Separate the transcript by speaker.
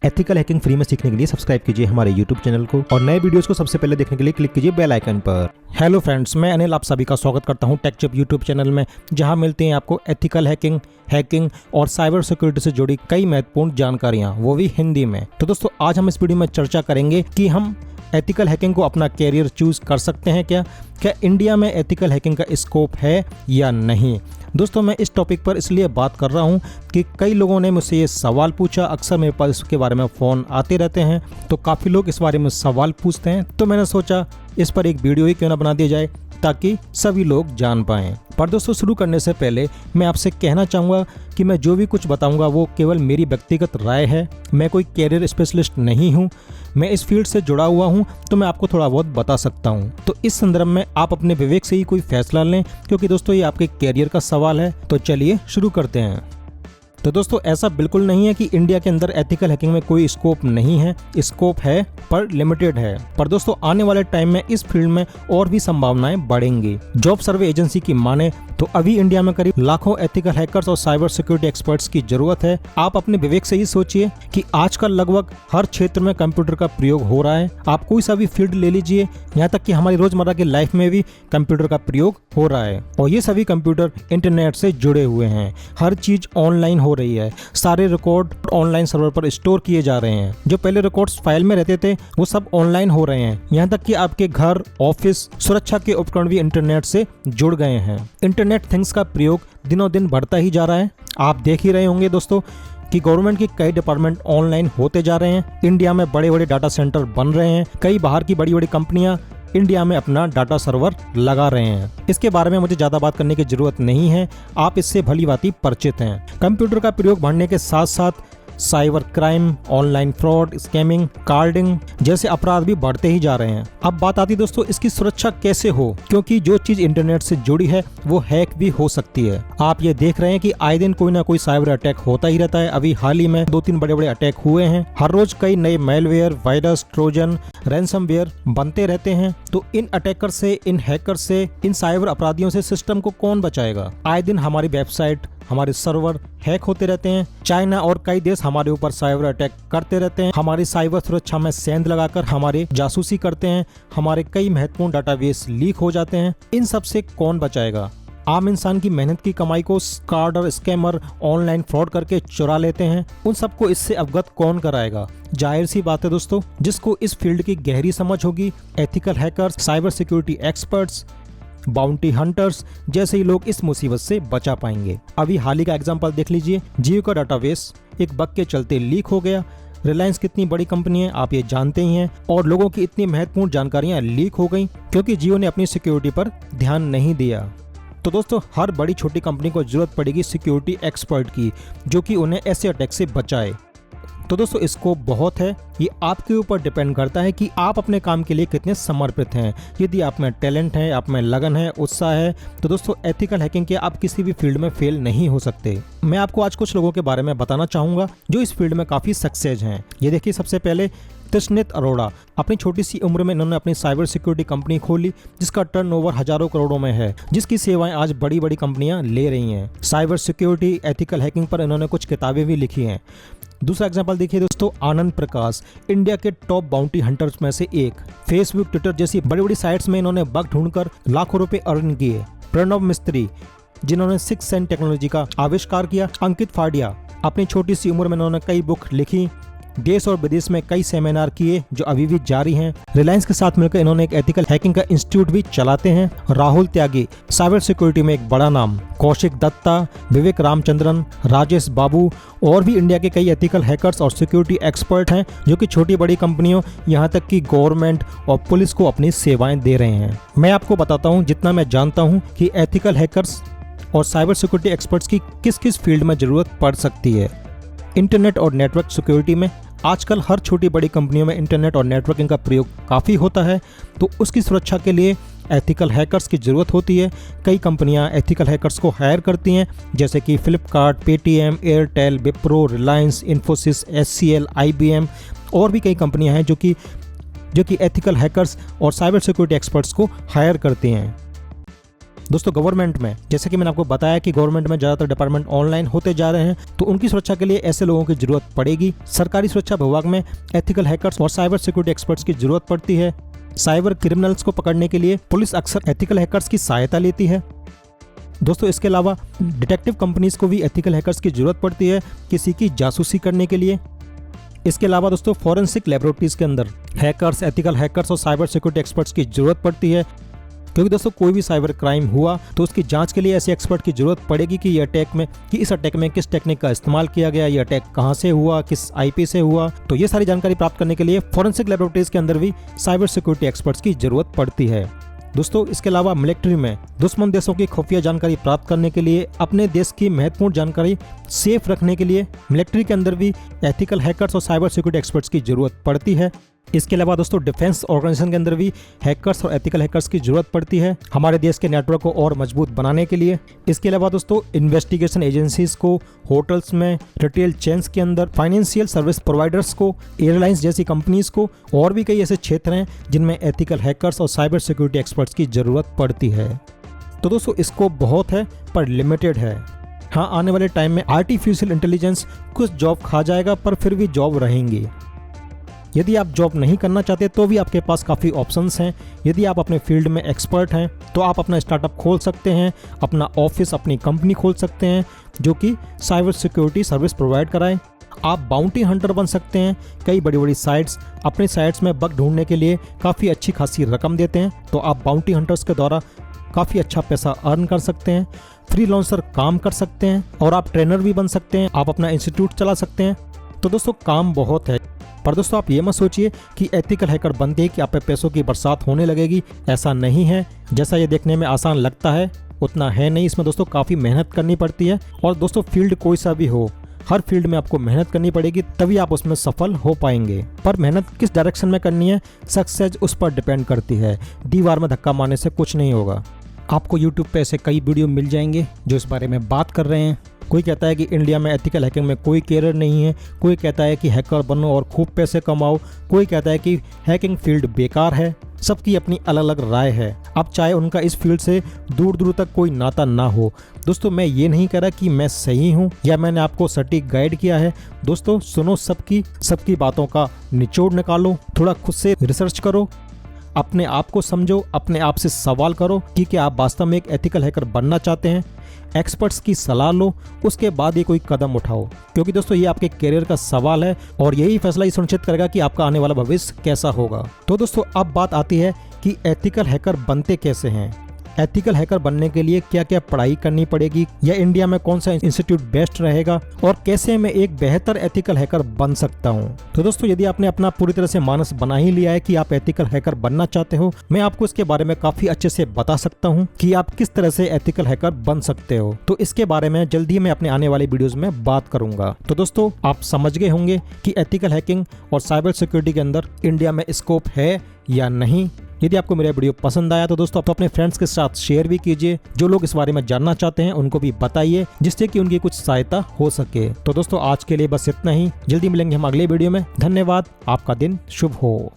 Speaker 1: Ethical hacking free में सीखने के लिए सब्सक्राइब कीजिए हमारे यूट्यूब चैनल को और नए वीडियोस को सबसे पहले देखने के लिए क्लिक कीजिए बेल आइकन पर। हेलो फ्रेंड्स, मैं अनिल आप सभी का स्वागत करता हूं टेकचिप यूट्यूब चैनल में, जहां मिलती हैं आपको एथिकल हैकिंग और साइबर सिक्योरिटी से जुड़ी कई महत्वपूर्ण जानकारियां, वो भी हिंदी में। तो दोस्तों, आज हम इस वीडियो में चर्चा करेंगे कि हम एथिकल हैकिंग को अपना कैरियर चूज कर सकते हैं क्या इंडिया में एथिकल हैकिंग का स्कोप है या नहीं। दोस्तों, मैं इस टॉपिक पर इसलिए बात कर रहा हूं कि कई लोगों ने मुझसे ये सवाल पूछा। अक्सर मेरे पास इसके बारे में फ़ोन आते रहते हैं, तो काफ़ी लोग इस बारे में सवाल पूछते हैं, तो मैंने सोचा इस पर एक वीडियो ही क्यों ना बना दिया जाए ताकि सभी लोग जान पाएं। पर दोस्तों, शुरू करने से पहले मैं आपसे कहना चाहूँगा कि मैं जो भी कुछ बताऊँगा वो केवल मेरी व्यक्तिगत राय है। मैं कोई कैरियर स्पेशलिस्ट नहीं हूँ, मैं इस फील्ड से जुड़ा हुआ हूँ, तो मैं आपको थोड़ा बहुत बता सकता हूँ। तो इस संदर्भ में आप अपने विवेक से ही कोई फैसला लें, क्योंकि दोस्तों ये आपके कैरियर का सवाल है। तो चलिए शुरू करते हैं। तो दोस्तों, ऐसा बिल्कुल नहीं है कि इंडिया के अंदर एथिकल हैकिंग में कोई स्कोप नहीं है। स्कोप है पर लिमिटेड है। पर दोस्तों, आने वाले टाइम में इस फील्ड में और भी संभावनाएं बढ़ेंगी। जॉब सर्वे एजेंसी की माने तो अभी इंडिया में करीब लाखों एथिकल हैकर्स और साइबर सिक्योरिटी एक्सपर्ट्स की जरूरत है। आप अपने विवेक से ही सोचिए कि आजकल लगभग हर क्षेत्र में कंप्यूटर का प्रयोग हो रहा है। आप कोई सा भी फील्ड ले लीजिए, यहाँ तक कि हमारी रोजमर्रा की लाइफ में भी कंप्यूटर का प्रयोग हो रहा है। और ये सभी कंप्यूटर इंटरनेट से जुड़े हुए हैं। हर चीज ऑनलाइन हो रही है। सारे रिकॉर्ड ऑनलाइन सर्वर पर स्टोर किए जा रहे हैं। जो पहले रिकॉर्ड्स फाइल में रहते थे वो सब ऑनलाइन हो रहे हैं। यहाँ तक कि आपके घर, ऑफिस, सुरक्षा के उपकरण भी इंटरनेट से जुड़ गए हैं। इंटरनेट थिंग्स का प्रयोग दिनों दिन बढ़ता ही जा रहा है। आप देख ही रहे होंगे दोस्तों कि गवर्नमेंट के कई डिपार्टमेंट ऑनलाइन होते जा रहे हैं। इंडिया में बड़े बड़े डाटा सेंटर बन रहे हैं। कई बाहर की बड़ी बड़ी कंपनियां इंडिया में अपना डाटा सर्वर लगा रहे हैं। इसके बारे में मुझे ज्यादा बात करने की जरूरत नहीं है, आप इससे भली भांति परिचित हैं। कंप्यूटर का प्रयोग बढ़ने के साथ साथ cyber crime, online fraud, scamming, carding जैसे अपराध भी बढ़ते ही जा रहे हैं। अब बात आती दोस्तों इसकी सुरक्षा कैसे हो, क्योंकि जो चीज इंटरनेट से जुड़ी है वो हैक भी हो सकती है। आप ये देख रहे हैं कि आए दिन कोई ना कोई साइबर अटैक होता ही रहता है। अभी हाल ही में 2-3 बड़े-बड़े अटैक हुए हैं। हर रोज कई नए मेलवेयर, वायरस, ट्रोजन, रैंसमवेयर बनते रहते हैं। तो इन अटैकर से, इन हैकर से, इन साइबर अपराधियों से सिस्टम को कौन बचाएगा। आए दिन हमारी वेबसाइट, हमारे सर्वर हैक होते रहते हैं। चाइना और कई देश हमारे ऊपर साइबर अटैक करते रहते हैं। हमारी साइबर सुरक्षा में सेंध लगाकर हमारे जासूसी करते हैं। हमारे कई महत्वपूर्ण डाटाबेस लीक हो जाते हैं। इन सब से कौन बचाएगा। आम इंसान की मेहनत की कमाई को कार्ड और स्कैमर ऑनलाइन फ्रॉड करके चुरा लेते हैं। उन सबको इससे अवगत कौन कराएगा। जाहिर सी बात है दोस्तों, जिसको इस फील्ड की गहरी समझ होगी, ethical hackers, cyber security experts, bounty hunters जैसे ही लोग इस मुसीबत से बचा पाएंगे। अभी हाल ही का एग्जांपल देख लीजिए, जियो का डाटाबेस एक बग के चलते लीक हो गया। रिलायंस कितनी बड़ी कंपनी है आप ये जानते ही हैं, और लोगों की इतनी महत्वपूर्ण जानकारियां लीक हो गई क्योंकि जियो ने अपनी सिक्योरिटी पर ध्यान नहीं दिया। तो दोस्तों, हर बड़ी छोटी कंपनी को जरूरत पड़ेगी सिक्योरिटी एक्सपर्ट की, जो कि उन्हें ऐसे अटैक से बचाए। तो दोस्तों, स्कोप बहुत है। ये आपके ऊपर डिपेंड करता है कि आप अपने काम के लिए कितने समर्पित हैं। यदि आप में टैलेंट है, आप में लगन है, उत्साह है, तो दोस्तों एथिकल हैकिंग के आप किसी भी फील्ड में फेल नहीं हो सकते। मैं आपको आज कुछ लोगों के बारे में बताना चाहूंगा जो इस फील्ड में काफी सक्सेस हैं। ये देखिए, सबसे पहले कृष्णित अरोड़ा। अपनी छोटी सी उम्र में इन्होंने अपनी साइबर सिक्योरिटी कंपनी खोली, जिसका टर्नओवर हजारों करोड़ों में है, जिसकी सेवाएं आज बड़ी बड़ी कंपनियां ले रही हैं। साइबर सिक्योरिटी, एथिकल हैकिंग पर इन्होंने कुछ किताबें भी लिखी हैं। दूसरा एग्जांपल देखिए दोस्तों, आनंद प्रकाश, इंडिया के टॉप बाउंटी हंटर्स में से एक। फेसबुक, ट्विटर जैसी बड़ी बड़ी साइट्स में इन्होंने बग ढूंढकर लाखों रुपए अर्न किए। प्रणव मिस्त्री, जिन्होंने 6 सेंस टेक्नोलॉजी का आविष्कार किया। अंकित फाडिया, अपनी छोटी सी उम्र में इन्होंने कई बुक लिखी, देश और विदेश में कई सेमिनार किए जो अभी भी जारी हैं। रिलायंस के साथ मिलकर इन्होंने एक एथिकल हैकिंग का इंस्टीट्यूट भी चलाते हैं। राहुल त्यागी, साइबर सिक्योरिटी में एक बड़ा नाम। कौशिक दत्ता, विवेक रामचंद्रन, राजेश बाबू और भी इंडिया के कई एथिकल हैकर्स और सिक्योरिटी एक्सपर्ट हैं, जो कि छोटी बड़ी कंपनियों, यहाँ तक कि गवर्नमेंट और पुलिस को अपनी सेवाएं दे रहे हैं। मैं आपको बताता हूँ जितना मैं जानता हूँ कि एथिकल हैकर्स और साइबर सिक्योरिटी एक्सपर्ट्स की किस किस फील्ड में जरूरत पड़ सकती है। इंटरनेट और नेटवर्क सिक्योरिटी में आजकल हर छोटी बड़ी कंपनियों में इंटरनेट और नेटवर्किंग का प्रयोग काफ़ी होता है, तो उसकी सुरक्षा के लिए एथिकल हैकर्स की ज़रूरत होती है। कई कंपनियां एथिकल हैकर्स को हायर करती हैं, जैसे कि Flipkart, Paytm, Airtel, Wipro, Reliance, Infosys, HCL, IBM और भी कई कंपनियां हैं जो कि एथिकल हैकर्स और साइबर सिक्योरिटी एक्सपर्ट्स को हायर करती हैं। दोस्तों गवर्नमेंट में, जैसे कि मैंने आपको बताया कि गवर्नमेंट में ज्यादातर डिपार्टमेंट ऑनलाइन होते जा रहे हैं, तो उनकी सुरक्षा के लिए ऐसे लोगों की जरूरत पड़ेगी। सरकारी सुरक्षा विभाग में एथिकल हैकर्स और साइबर सिक्योरिटी एक्सपर्ट्स की जरूरत पड़ती है। साइबर क्रिमिनल्स को पकड़ने के लिए पुलिस अक्सर एथिकल हैकर्स की सहायता लेती है। दोस्तों इसके अलावा डिटेक्टिव कंपनीज को भी एथिकल हैकर्स की जरूरत पड़ती है किसी की जासूसी करने के लिए। इसके अलावा दोस्तों फॉरेंसिक लैबोरेटरीज के अंदर हैकर्स, एथिकल हैकर्स और साइबर सिक्योरिटी एक्सपर्ट्स की जरूरत पड़ती है, क्योंकि दोस्तों कोई भी साइबर क्राइम हुआ तो उसकी जांच के लिए ऐसे एक्सपर्ट की जरूरत पड़ेगी कि इस अटैक में किस टेक्निक का इस्तेमाल किया गया, ये अटैक कहां से हुआ, किस आईपी से हुआ। तो ये सारी जानकारी प्राप्त करने के लिए फॉरेंसिक लैबोरेटरीज के अंदर भी साइबर सिक्योरिटी एक्सपर्ट्स की जरूरत पड़ती है। दोस्तों इसके अलावा मिलिट्री में दुश्मन देशों की खुफिया जानकारी प्राप्त करने के लिए, अपने देश की महत्वपूर्ण जानकारी सेफ रखने के लिए मिलिट्री के अंदर भी एथिकल हैकर्स और साइबर सिक्योरिटी एक्सपर्ट्स की जरूरत पड़ती है। इसके अलावा दोस्तों डिफेंस ऑर्गेनाइजेशन के अंदर भी हैकर्स और एथिकल हैकर्स की जरूरत पड़ती है हमारे देश के नेटवर्क को और मजबूत बनाने के लिए। इसके अलावा दोस्तों इन्वेस्टिगेशन एजेंसीज को, होटल्स में, रिटेल चेन्स के अंदर, फाइनेंशियल सर्विस प्रोवाइडर्स को, एयरलाइंस जैसी कंपनीज को, और भी कई ऐसे क्षेत्र हैं जिनमें एथिकल हैकर्स और साइबर सिक्योरिटी एक्सपर्ट्स की जरूरत पड़ती है। तो दोस्तों स्कोप बहुत है पर लिमिटेड है। हाँ, आने वाले टाइम में आर्टिफिशियल इंटेलिजेंस कुछ जॉब खा जाएगा, पर फिर भी जॉब रहेंगी। यदि आप जॉब नहीं करना चाहते तो भी आपके पास काफ़ी ऑप्शंस हैं। यदि आप अपने फील्ड में एक्सपर्ट हैं तो आप अपना स्टार्टअप खोल सकते हैं, अपना ऑफिस, अपनी कंपनी खोल सकते हैं जो कि साइबर सिक्योरिटी सर्विस प्रोवाइड कराए। आप बाउंटी हंटर बन सकते हैं। कई बड़ी बड़ी साइट्स अपनी साइट्स में बग ढूंढने के लिए काफ़ी अच्छी खासी रकम देते हैं, तो आप बाउंटी हंटर्स के द्वारा काफ़ी अच्छा पैसा अर्न कर सकते हैं। फ्रीलांसर काम कर सकते हैं और आप ट्रेनर भी बन सकते हैं। आप अपना इंस्टीट्यूट चला सकते हैं। तो दोस्तों काम बहुत है, पर दोस्तों आप ये मत सोचिए कि एथिकल हैकर बनते ही कि आप पे पैसों की बरसात होने लगेगी। ऐसा नहीं है। जैसा ये देखने में आसान लगता है उतना है नहीं। इसमें दोस्तों काफ़ी मेहनत करनी पड़ती है। और दोस्तों फील्ड कोई सा भी हो, हर फील्ड में आपको मेहनत करनी पड़ेगी, तभी आप उसमें सफल हो पाएंगे। पर मेहनत किस डायरेक्शन में करनी है, सक्सेस उस पर डिपेंड करती है। दीवार में धक्का मारने से कुछ नहीं होगा। आपको YouTube पे ऐसे कई वीडियो मिल जाएंगे जो इस बारे में बात कर रहे हैं। कोई कहता है कि इंडिया में एथिकल हैकिंग में कोई कैरियर नहीं है, कोई कहता है कि हैकर बनो और खूब पैसे कमाओ, कोई कहता है कि हैकिंग फील्ड बेकार है। सबकी अपनी अलग अलग राय है। अब चाहे उनका इस फील्ड से दूर दूर तक कोई नाता ना हो। दोस्तों मैं ये नहीं कह रहा कि मैं सही हूँ या मैंने आपको सटीक गाइड किया है। दोस्तों सुनो सबकी बातों का निचोड़ निकालो, थोड़ा खुद से रिसर्च करो, अपने आप को समझो, अपने आप से सवाल करो कि क्या आप वास्तव में एक एथिकल हैकर बनना चाहते हैं। एक्सपर्ट्स की सलाह लो, उसके बाद ये कोई कदम उठाओ, क्योंकि दोस्तों ये आपके करियर का सवाल है और यही फैसला ये सुनिश्चित करेगा कि आपका आने वाला भविष्य कैसा होगा। तो दोस्तों अब बात आती है कि एथिकल हैकर बनते कैसे हैं। एथिकल हैकर बनने के लिए क्या क्या पढ़ाई करनी पड़ेगी, या इंडिया में कौन सा इंस्टीट्यूट बेस्ट रहेगा, और कैसे मैं एक बेहतर एथिकल हैकर बन सकता हूं। तो दोस्तों यदि आपने अपना पूरी तरह से मानस बना ही लिया है कि आप एथिकल हैकर बनना चाहते हो, मैं आपको इसके बारे में काफी अच्छे से बता सकता हूं कि आप किस तरह से एथिकल हैकर बन सकते हो। तो इसके बारे में जल्दी मैं अपने आने वाले वीडियोज में बात करूंगा। तो दोस्तों आप समझ गए होंगे कि एथिकल हैकिंग और साइबर सिक्योरिटी के अंदर इंडिया में स्कोप है या नहीं। यदि आपको मेरा वीडियो पसंद आया तो दोस्तों आप अपने फ्रेंड्स के साथ शेयर भी कीजिए। जो लोग इस बारे में जानना चाहते हैं उनको भी बताइए, जिससे कि उनकी कुछ सहायता हो सके। तो दोस्तों आज के लिए बस इतना ही। जल्दी मिलेंगे हम अगले वीडियो में। धन्यवाद। आपका दिन शुभ हो।